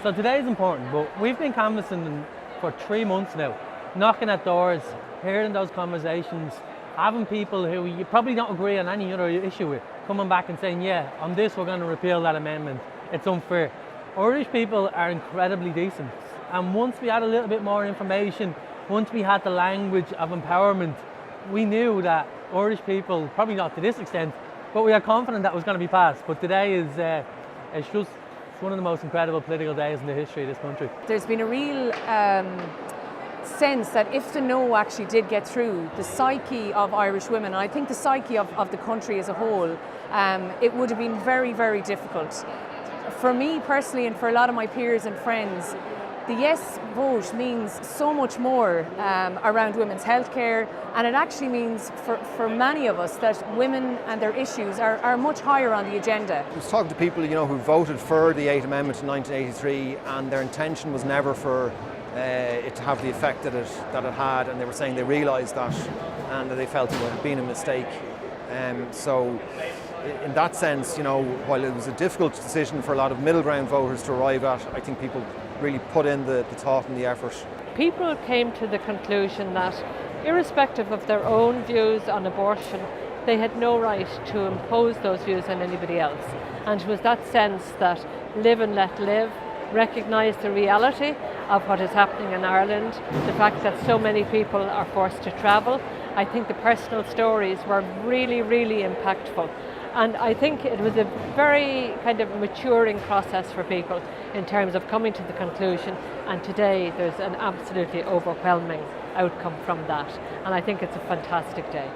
So today is important, but we've been canvassing for 3 months now, knocking at doors, hearing those conversations, having people who you probably don't agree on any other issue with, coming back and saying, yeah, on this we're going to repeal that amendment, it's unfair. Irish people are incredibly decent, and once we had a little bit more information, once we had the language of empowerment, we knew that Irish people, probably not to this extent, but we are confident that was going to be passed. But today is it's just one of the most incredible political days in the history of this country. There's been a real sense that if the no actually did get through, the psyche of Irish women, and I think the psyche of the country as a whole, it would have been very, very difficult. For me personally, and for a lot of my peers and friends, the yes vote means so much more around women's healthcare, and it actually means for many of us that women and their issues are much higher on the agenda. I was talking to people, who voted for the 8th Amendment in 1983, and their intention was never for it to have the effect that it had, and they were saying they realised that and that they felt it had been a mistake. So in that sense, while it was a difficult decision for a lot of middle ground voters to arrive at, I think people really put in the thought and the effort. People came to the conclusion that irrespective of their own views on abortion, they had no right to impose those views on anybody else. And it was that sense that live and let live, recognise the reality of what is happening in Ireland, the fact that so many people are forced to travel. I think the personal stories were really, really impactful. And I think it was a very kind of maturing process for people in terms of coming to the conclusion, and today there's an absolutely overwhelming outcome from that. And I think it's a fantastic day.